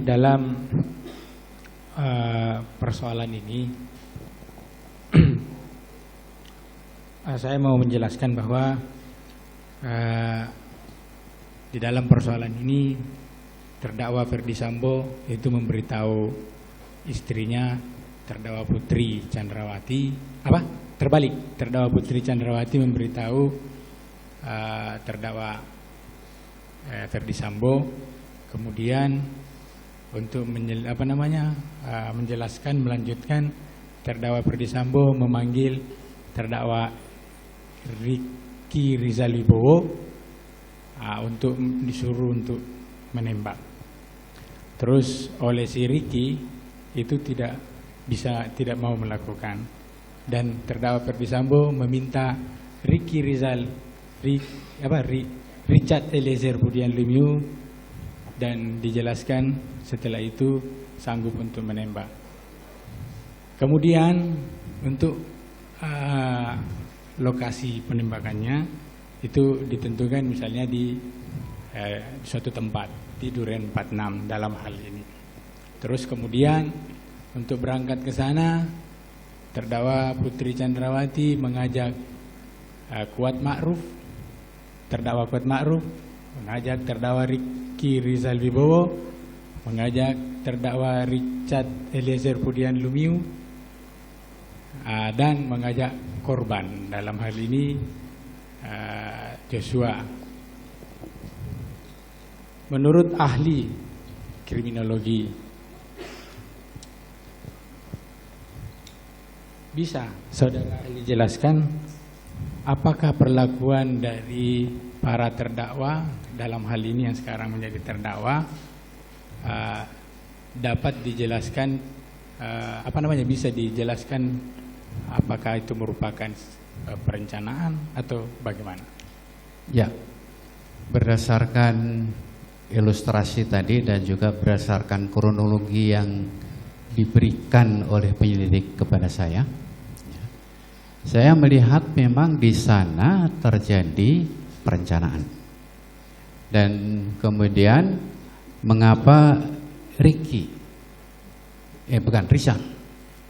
Dalam persoalan ini saya mau menjelaskan bahwa di dalam persoalan ini terdakwa Ferdy Sambo itu memberitahu istrinya terdakwa Putri Chandrawati terdakwa Putri Chandrawati memberitahu terdakwa Ferdy Sambo, kemudian untuk menjelaskan, melanjutkan, terdakwa Ferdy Sambo memanggil terdakwa Ricky Rizal Wibowo untuk disuruh untuk menembak. Terus oleh si Ricky itu tidak mau melakukan, dan terdakwa Ferdy Sambo meminta Richard Eliezer Budian Lumiu, dan dijelaskan setelah itu sanggup untuk menembak. Kemudian untuk lokasi penembakannya itu ditentukan misalnya di suatu tempat di Duren 46 dalam hal ini. Terus kemudian untuk berangkat ke sana terdakwa Putri Chandrawati mengajak terdakwa Kuat Ma'ruf mengajak terdakwa Ricky Rizal Wibowo, mengajak terdakwa Richard Eliezer Budian Lumiu, dan mengajak korban dalam hal ini Joshua. Menurut ahli kriminologi, bisa saudara ahli jelaskan apakah perlakuan dari para terdakwa dalam hal ini yang sekarang menjadi terdakwa dapat dijelaskan bisa dijelaskan apakah itu merupakan perencanaan atau bagaimana? Ya, berdasarkan ilustrasi tadi dan juga berdasarkan kronologi yang diberikan oleh penyelidik kepada saya melihat memang di sana terjadi perencanaan. Dan kemudian mengapa Rizal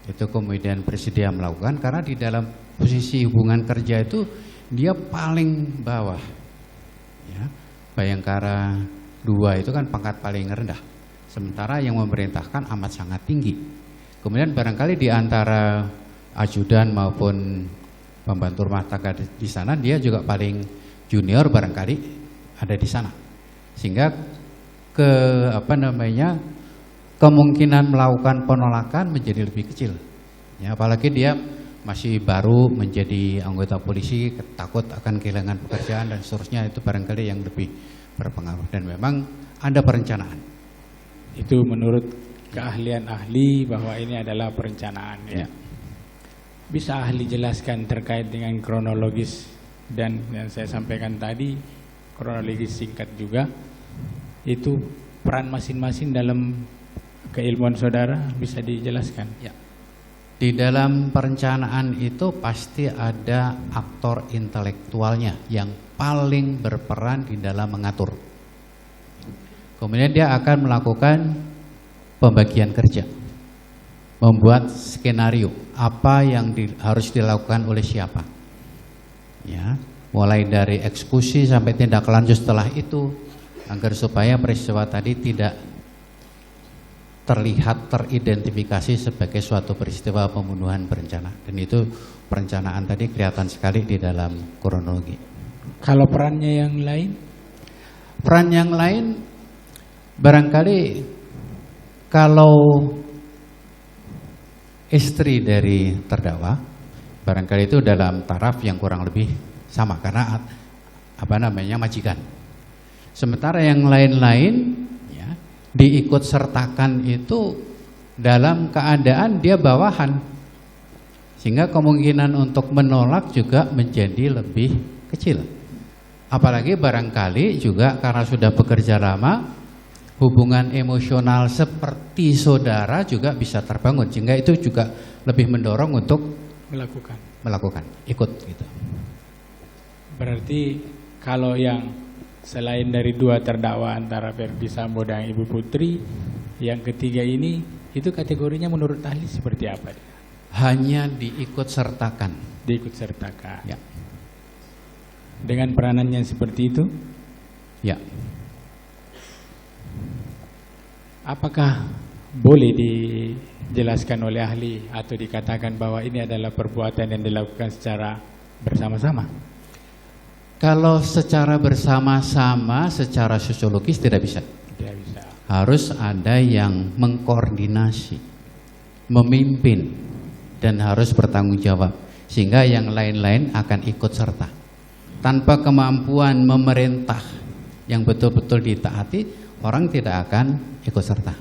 itu kemudian bersedia melakukan, karena di dalam posisi hubungan kerja itu dia paling bawah ya. Bayangkara 2 itu kan pangkat paling rendah, sementara yang memerintahkan amat sangat tinggi. Kemudian barangkali di antara ajudan maupun pembantu rumah tangga di sana dia juga paling junior barangkali ada di sana, sehingga kemungkinan melakukan penolakan menjadi lebih kecil ya, apalagi dia masih baru menjadi anggota polisi, takut akan kehilangan pekerjaan dan seterusnya, itu barangkali yang lebih berpengaruh. Dan memang ada perencanaan. Itu menurut keahlian ahli bahwa ini adalah perencanaan ya. Bisa ahli jelaskan terkait dengan kronologis dan yang saya sampaikan tadi, kronologis singkat juga, itu peran masing-masing dalam keilmuan saudara bisa dijelaskan? Ya. Di dalam perencanaan itu pasti ada aktor intelektualnya yang paling berperan di dalam mengatur. Kemudian dia akan melakukan pembagian kerja, membuat skenario apa yang harus dilakukan oleh siapa. Ya, mulai dari eksekusi sampai tindak lanjut setelah itu, agar supaya peristiwa tadi tidak terlihat teridentifikasi sebagai suatu peristiwa pembunuhan berencana. Dan itu perencanaan tadi kelihatan sekali di dalam kronologi. Kalau perannya yang lain? Peran yang lain barangkali kalau istri dari terdakwa barangkali itu dalam taraf yang kurang lebih sama, karena majikan. Sementara yang lain-lain ya, diikut sertakan itu dalam keadaan dia bawahan, sehingga kemungkinan untuk menolak juga menjadi lebih kecil. Apalagi barangkali juga karena sudah bekerja lama, hubungan emosional seperti saudara juga bisa terbangun, sehingga itu juga lebih mendorong untuk melakukan ikut gitu. Berarti kalau yang selain dari dua terdakwa antara Ferdy Sambo dan Ibu Putri, Yang ketiga ini, itu kategorinya menurut ahli seperti apa? Hanya diikut sertakan. Diikut sertakan. Ya. Dengan peranannya seperti itu, Ya. apakah boleh dijelaskan oleh ahli atau dikatakan bahwa ini adalah perbuatan yang dilakukan secara bersama-sama? Kalau secara bersama-sama, secara sosiologis tidak bisa. Tidak bisa. Harus ada yang mengkoordinasi, memimpin, dan harus bertanggung jawab. Sehingga yang lain-lain akan ikut serta. Tanpa kemampuan memerintah yang betul-betul ditaati, orang tidak akan ikut serta.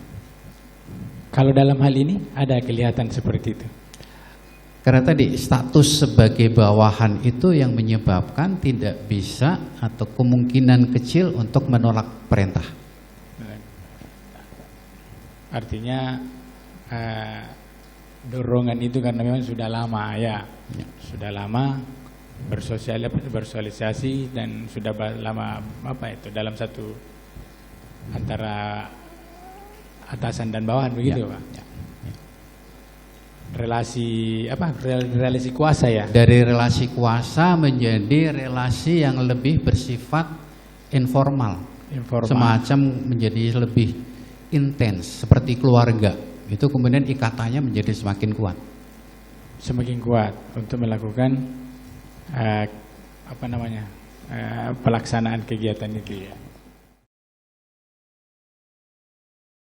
Kalau dalam hal ini ada kelihatan seperti itu. Karena tadi status sebagai bawahan itu yang menyebabkan tidak bisa atau kemungkinan kecil untuk menolak perintah. Artinya dorongan itu karena memang sudah lama ya. Sudah lama bersosialisasi dan sudah lama dalam satu antara atasan dan bawahan begitu Pak. Relasi kuasa ya. Dari relasi kuasa menjadi relasi yang lebih bersifat informal. Semacam menjadi lebih intens seperti keluarga. Itu kemudian ikatannya menjadi semakin kuat. Semakin kuat untuk melakukan pelaksanaan kegiatan itu ya.